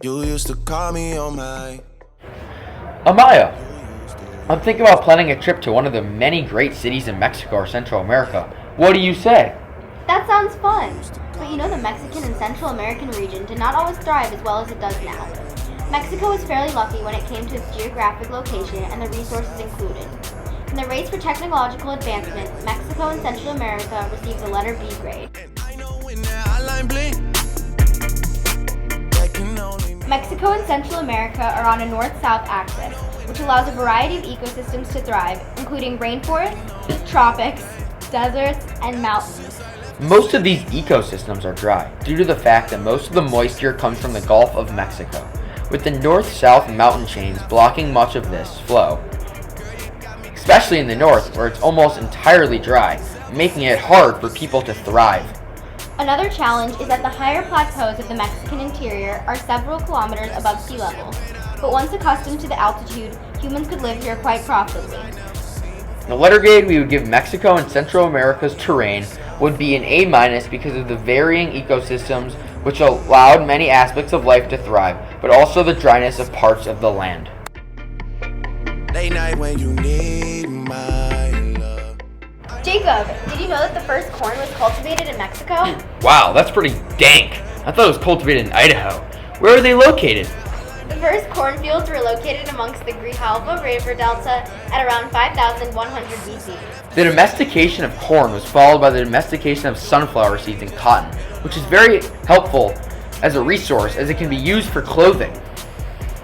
You used to call me on my. Amaya, I'm thinking about planning a trip to one of the many great cities in Mexico or Central America. What do you say? That sounds fun. But you know the Mexican and Central American region did not always thrive as well as it does now. Mexico was fairly lucky when it came to its geographic location and the resources included. In the race for technological advancement, Mexico and Central America received the letter B grade. Mexico and Central America are on a north-south axis, which allows a variety of ecosystems to thrive, including rainforests, tropics, deserts, and mountains. Most of these ecosystems are dry due to the fact that most of the moisture comes from the Gulf of Mexico, with the north-south mountain chains blocking much of this flow, especially in the north where it's almost entirely dry, making it hard for people to thrive. Another challenge is that the higher plateaus of the Mexican interior are several kilometers above sea level, but once accustomed to the altitude, humans could live here quite profitably. The letter grade we would give Mexico and Central America's terrain would be an A- because of the varying ecosystems which allowed many aspects of life to thrive, but also the dryness of parts of the land. Late night when you need my love. Jacob, did you know that the first corn was cultivated in Mexico? Wow, that's pretty dank. I thought it was cultivated in Idaho. Where are they located? The first cornfields were located amongst the Grijalva River Delta at around 5100 BC. The domestication of corn was followed by the domestication of sunflower seeds and cotton, which is very helpful as a resource as it can be used for clothing.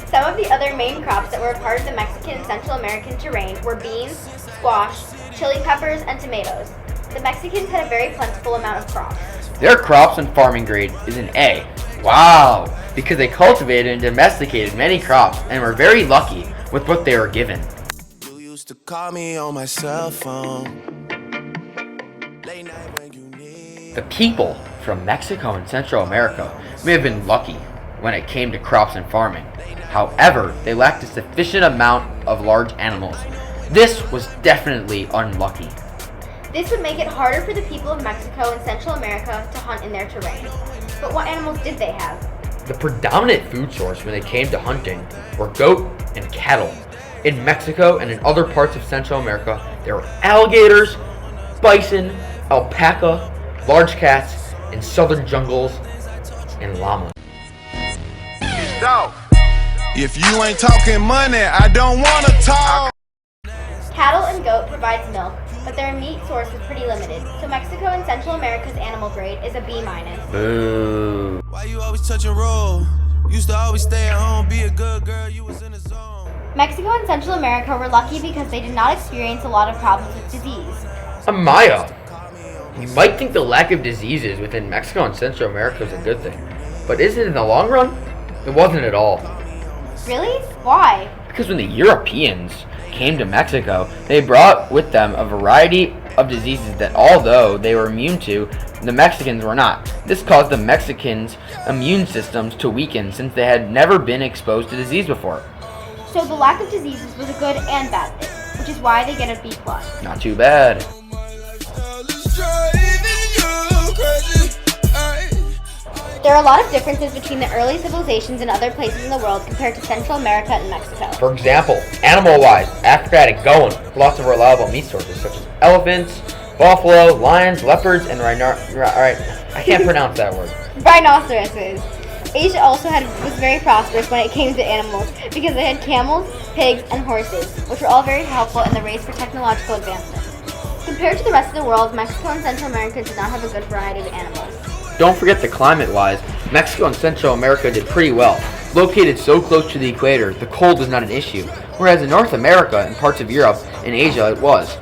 Some of the other main crops that were a part of the Mexican and Central American terrain were beans, squash, chili peppers, and tomatoes. The Mexicans had a very plentiful amount of crops. Their crops and farming grade is an A. Wow! Because they cultivated and domesticated many crops and were very lucky with what they were given. You used to call me on my cell phone. Late night when you need. The people from Mexico and Central America may have been lucky when it came to crops and farming. However, they lacked a sufficient amount of large animals. This was definitely unlucky. This would make it harder for the people of Mexico and Central America to hunt in their terrain. But what animals did they have? The predominant food source when it came to hunting were goat and cattle. In Mexico and in other parts of Central America, there were alligators, bison, alpaca, large cats, in southern jungles, and llamas. If you ain't talking money, I don't wanna talk. Cattle and goat provides milk, but their meat source is pretty limited, so Mexico and Central America's animal grade is a B-. Boo. Why you always touch a roll? Used to always stay at home, be a good girl, you was in the zone. Mexico and Central America were lucky because they did not experience a lot of problems with disease. Amaya, you might think the lack of diseases within Mexico and Central America is a good thing, but is it in the long run? It wasn't at all. Really? Why? Because when the Europeans came to Mexico, they brought with them a variety of diseases that although they were immune to, the Mexicans were not. This caused the Mexicans' immune systems to weaken since they had never been exposed to disease before. So the lack of diseases was a good and bad thing, which is why they get a B+. Not too bad. There are a lot of differences between the early civilizations in other places in the world compared to Central America and Mexico. For example, animal-wise, Africa had it going with lots of reliable meat sources such as elephants, buffalo, lions, leopards, and I can't pronounce that word. Rhinoceroses. Asia also was very prosperous when it came to animals because they had camels, pigs, and horses, which were all very helpful in the race for technological advancement. Compared to the rest of the world, Mexico and Central America did not have a good variety of animals. Don't forget that climate-wise, Mexico and Central America did pretty well. Located so close to the equator, the cold was not an issue, whereas in North America and parts of Europe and Asia it was.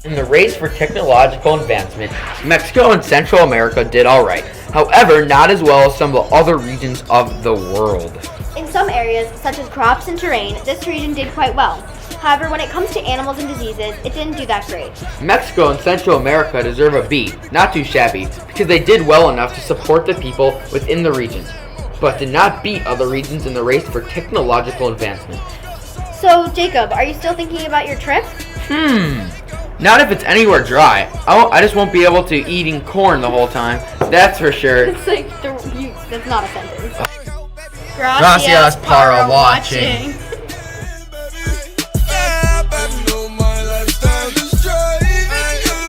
In the race for technological advancement, Mexico and Central America did alright. However, not as well as some of the other regions of the world. In some areas, such as crops and terrain, this region did quite well. However, when it comes to animals and diseases, it didn't do that great. Mexico and Central America deserve a B, not too shabby, because they did well enough to support the people within the regions, but did not beat other regions in the race for technological advancement. So, Jacob, are you still thinking about your trip? Not if it's anywhere dry. I just won't be able to eating corn the whole time. That's for sure. It's like, that's not a sentence. Gracias para watching.